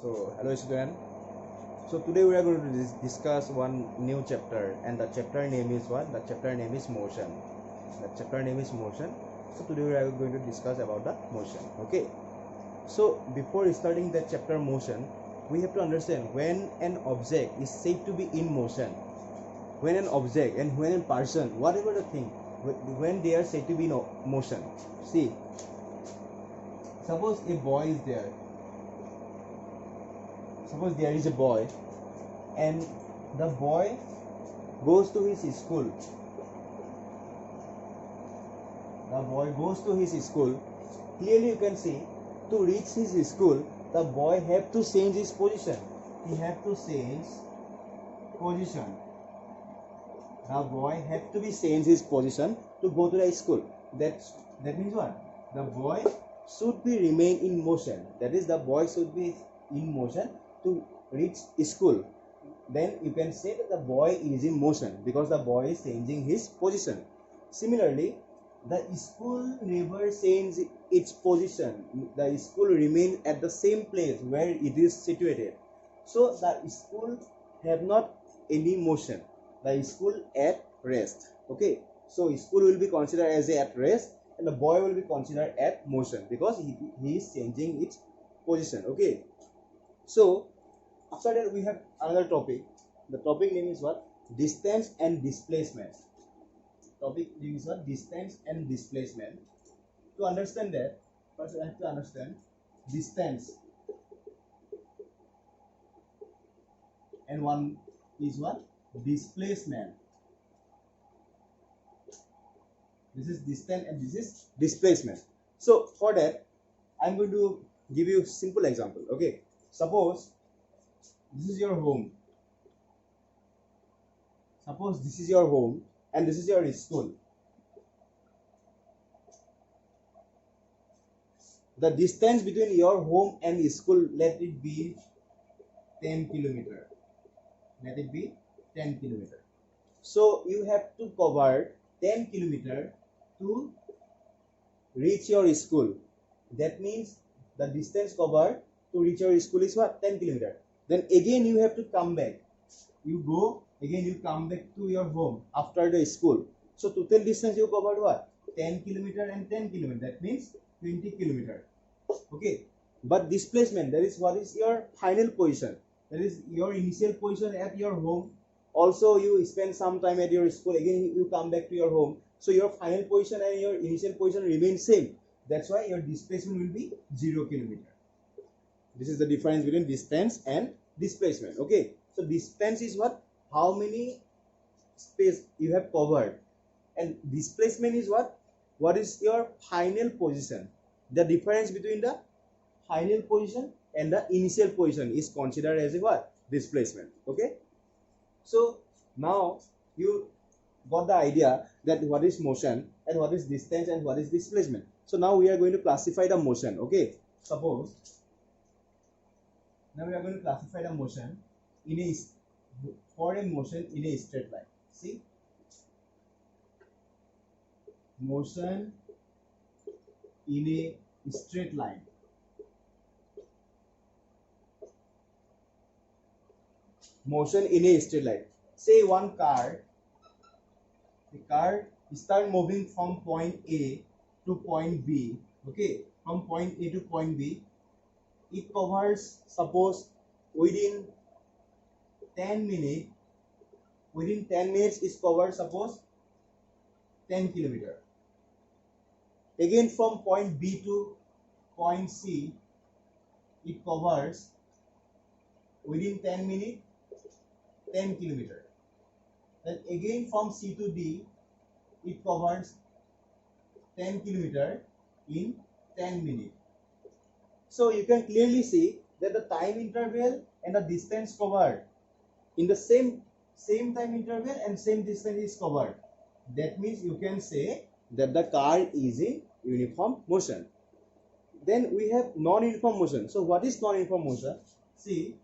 So, hello student. So today we are going to discuss one new chapter, and the chapter name is what? The chapter name is motion. The chapter name is motion. So today we are going to discuss about the motion. Okay. So before starting the chapter motion, we have to understand when an object is said to be in motion. When an object and when a person, whatever the thing, when they are said to be in motion. See, suppose a boy is there. Suppose there is a boy and the boy goes to his school. The boy goes to his school. Clearly you can see, to reach his school, the boy have to change his position. He have to change position. The boy have to be change his position to go to the school. That means what? The boy should be remain in motion. That is, the boy should be in motion to reach school. Then you can say that the boy is in motion because the boy is changing his position. Similarly, the school never changes its position. The school remains at the same place where it is situated. So the school have not any motion. The school at rest. Okay. So school will be considered as at rest, and the boy will be considered at motion because he is changing its position. Okay. So after that we have another topic. The topic name is what? Distance and displacement. Topic name is what? Distance and displacement. To understand that, first I have to understand distance, and one is what? Displacement. This is distance and this is displacement. So for that, I'm going to give you a simple example. Okay, suppose this is your home. Suppose this is your home and this is your school. The distance between your home and school, let it be 10 kilometer. Let it be 10 kilometer. So you have to cover 10 kilometer to reach your school. That means the distance covered to reach your school is what? 10 kilometer. Then again you have to come back. You go again, you come back to your home after the school. So total distance you covered what? 10 kilometer and 10 kilometer. That means 20 kilometer. Okay. But displacement, that is what is your final position. That is your initial position at your home. Also you spend some time at your school. Again you come back to your home. So your final position and your initial position remain same. That's why your displacement will be 0 kilometer. This is the difference between distance and displacement. Okay. So distance is what? How many space you have covered, and displacement is what? What is your final position? The difference between the final position and the initial position is considered as a what? Displacement. Okay. So now you got the idea that what is motion and what is distance and what is displacement. So now we are going to classify the motion. Okay. Suppose now we are going to classify the motion in a motion in a straight line. See, motion in a straight line. Motion in a straight line. Say one car, the car start moving from point A to point B. Okay, from point A to point B, it covers, suppose within 10 minutes. Within 10 minutes is covered, suppose 10 kilometer. Again from point B to point C, it covers within 10 minutes 10 kilometer. Then again from C to D, it covers 10 kilometer in 10 minutes. So you can clearly see that the time interval and the distance covered in the same time interval and same distance is covered. That means you can say that the car is in uniform motion. Then we have non-uniform motion. So what is non-uniform motion? See,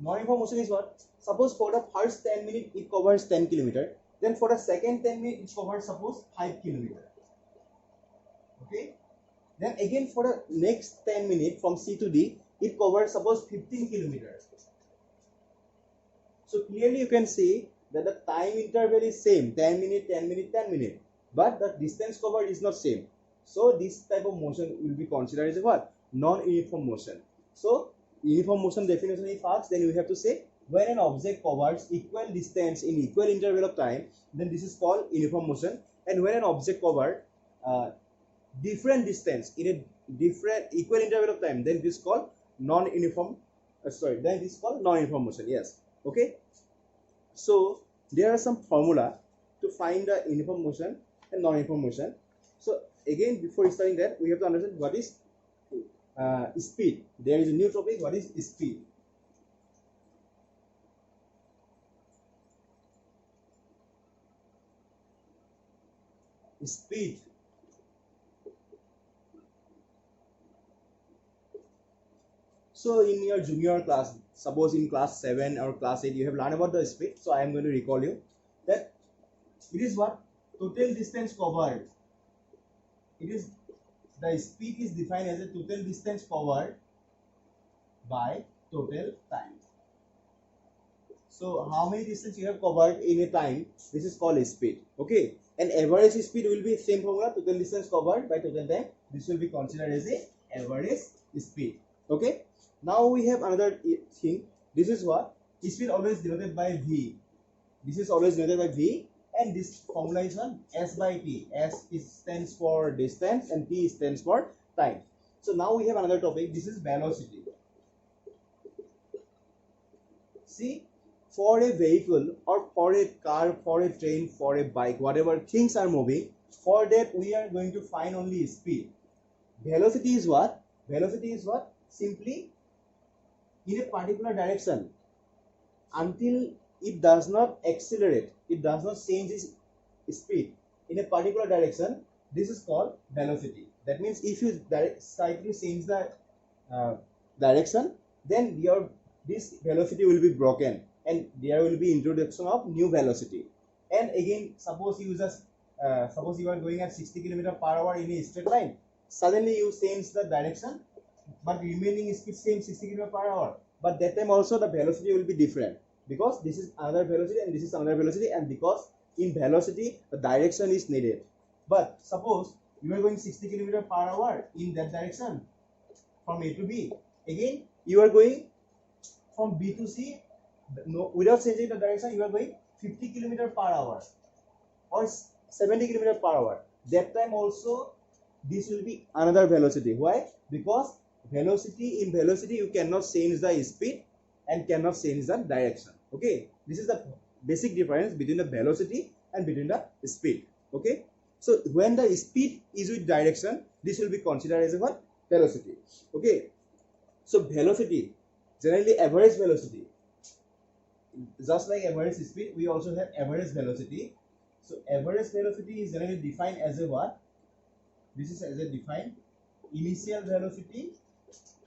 non-uniform motion is what? Suppose for the first 10 minutes it covers 10 kilometer. Then for the second 10 minutes it covers suppose 5 kilometer. Okay. Then again for the next 10 minutes from C to D, it covers suppose 15 kilometers. So clearly you can see that the time interval is same, 10 minutes, 10 minutes, 10 minutes, but the distance covered is not same. So this type of motion will be considered as a what? Non-uniform motion. So uniform motion definition if asked, then we have to say when an object covers equal distance in equal interval of time, then this is called uniform motion. And when an object covers different distance in a different equal interval of time, then this is called non-uniform. Then this is called non-uniform motion. Yes. Okay. So there are some formula to find the uniform motion and non-uniform motion. So again, before starting that, we have to understand what is speed. There is a new topic. What is speed? Speed. So in your junior class, suppose in class 7 or class 8, you have learned about the speed. So I am going to recall you that it is what? Total distance covered. It is the speed is defined as a total distance covered by total time. So how many distance you have covered in a time, this is called speed. Okay, and average speed will be same formula, total distance covered by total time. This will be considered as a average speed. Okay, now we have another thing. This is what? Speed always denoted by V. This is always denoted by V, and this formula is one S by T. S stands for distance and T stands for time. So now we have another topic. This is velocity. See, for a vehicle or for a car, for a train, for a bike, whatever things are moving, for that we are going to find only speed. Velocity is what? Velocity is what? Simply in a particular direction until it does not accelerate, it does not change its speed in a particular direction. This is called velocity. That means if you slightly change the direction, then this velocity will be broken and there will be introduction of new velocity. And again, suppose you are going at 60 km/h in a straight line. Suddenly you change the direction, but remaining speed same 60 km/h. But that time also the velocity will be different, because this is another velocity and this is another velocity, and because in velocity the direction is needed. But suppose you are going 60 km/h in that direction from A to B. Again you are going from B to C, no, without changing the direction, you are going 50 km/h or 70 km/h. That time also this will be another velocity. Why? Because in velocity you cannot change the speed and cannot change the direction. Okay, this is the basic difference between the velocity and between the speed. Okay, so when the speed is with direction, this will be considered as a what? Velocity. Okay, so velocity, generally average velocity, just like average speed, we also have average velocity. So average velocity is generally defined as a what? This is as a defined initial velocity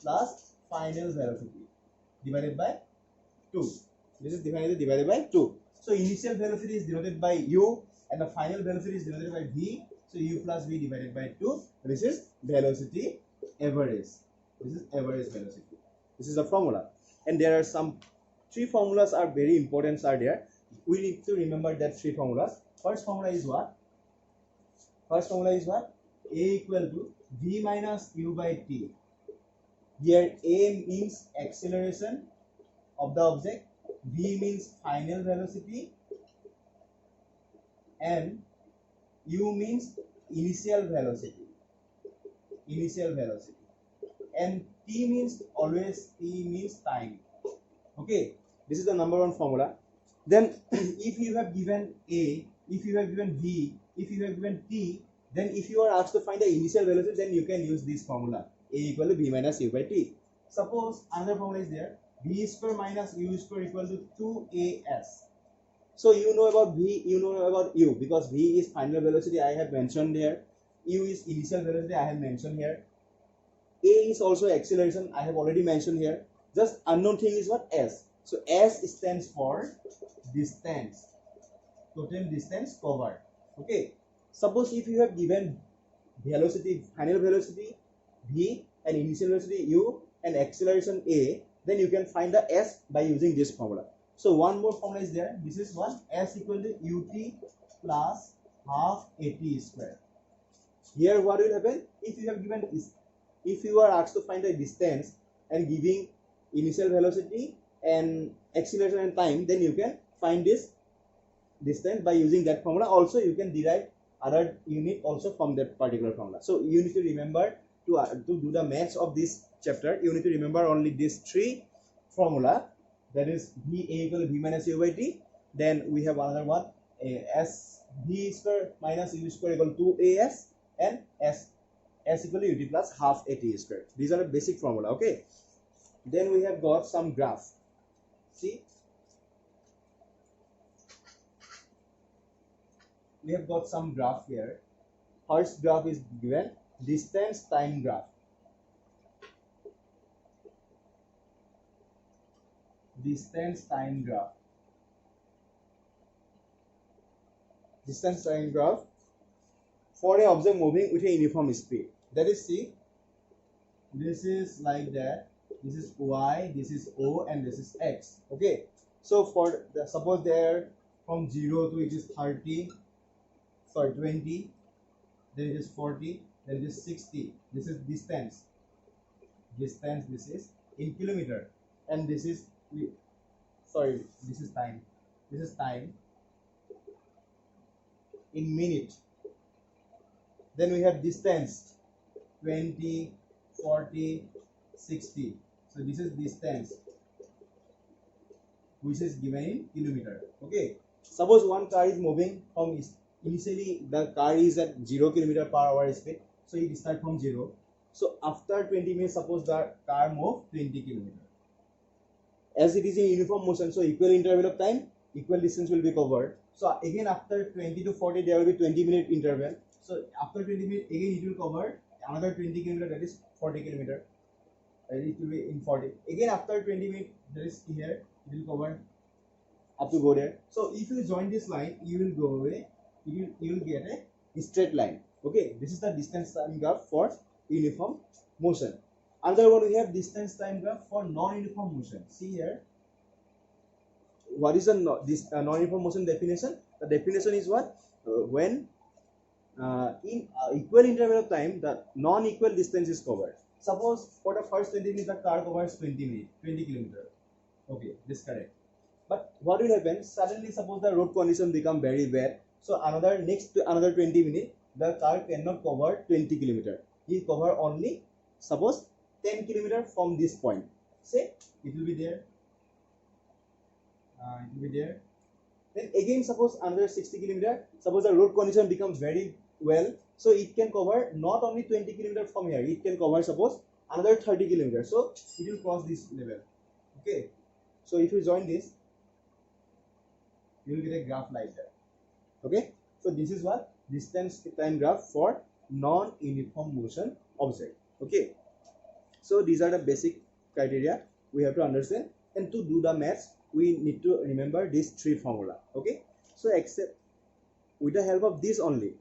plus final velocity divided by 2. This is defined as divided by 2. So initial velocity is denoted by U and the final velocity is denoted by V. So U plus V divided by 2. This is velocity average. This is average velocity. This is the formula. And there are some 3 formulas are very important are there. We need to remember that 3 formulas. First formula is what? First formula is what? A equal to V minus U by T. Here A means acceleration of the object, V means final velocity, and U means initial velocity. And T means time. Okay, this is the number 1 formula. Then if you have given A, if you have given V, if you have given T, then if you are asked to find the initial velocity, then you can use this formula, A equal to V minus U by T. Suppose another formula is there, V square minus U square equal to 2AS. So you know about V, you know about U, because V is final velocity, I have mentioned here. U is initial velocity, I have mentioned here. A is also acceleration, I have already mentioned here. Just unknown thing is what? S. So S stands for distance, total distance covered. Okay. Suppose if you have given velocity, final velocity v and initial velocity u and acceleration a, then you can find the s by using this formula. So one more formula is there. This is one, s equal to ut plus half at square. Here what will happen, if you have given this, if you are asked to find the distance and giving initial velocity and acceleration and time, then you can find this distance by using that formula. Also you can derive other unit also from that particular formula. So you need to remember to do the maths of this chapter, you need to remember only these three formula, that is v a equal to v minus u by t. Then we have another one, s v square minus u square equal to as, and s equal to ut plus half at square. These are the basic formula. Okay, then we have got some graph. See, we have got some graph here. First graph is given, distance time graph. Distance time graph. Distance time graph for a object moving with a uniform speed. That is, see, this is like that. This is y, this is o, and this is x. Okay. So for the, suppose there from 0 to it is 30, sorry 20, then it is 40, then it is 60. This is distance. Distance, this is in kilometer, and this is, sorry, this is time. This is time in minute. Then we have distance 20, 40, 60. So this is distance which is given in kilometer. Okay. Suppose one car is moving from, initially the car is at 0 km per hour speed. So it starts from 0. So after 20 minutes, suppose the car moves 20 km. As it is in uniform motion, so equal interval of time, equal distance will be covered. So again after 20 to 40 there will be 20-minute interval. So after 20 minutes again it will cover another 20 km, that is 40 km. It will be in 40. Again after 20 minutes, that is here, it will cover up to go there. So if you join this line, you will go away, you will get a straight line. Okay, this is the distance time graph for uniform motion. Another one, we have distance time graph for non-uniform motion. See here, what is this non-uniform motion definition? The definition is what? When in equal interval of time, the non-equal distance is covered. Suppose for the first 20 minutes the car covers 20 km. Okay, this is correct. But what will happen? Suddenly, suppose the road condition become very bad. So another 20 minutes, the car cannot cover 20 km. He cover only, suppose 10 km from this point. Say it will be there. It will be there. Then again, suppose another 60 km. Suppose the road condition becomes very well, so it can cover not only 20 km from here. It can cover, suppose, another 30 km. So it will cross this level. Okay. So if you join this, you will get a graph like that. Okay. So this is what distance time graph for non-uniform motion object. Okay. So these are the basic criteria we have to understand, and to do the maths we need to remember these three formula. Okay. So except with the help of this only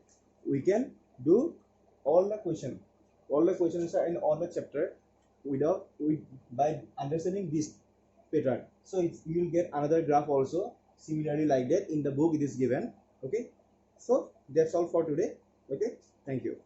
we can do all the questions. All the questions are in all the chapter by understanding this pattern. So you will get another graph also similarly like that. In the book it is given. Okay. So that's all for today. Okay. Thank you.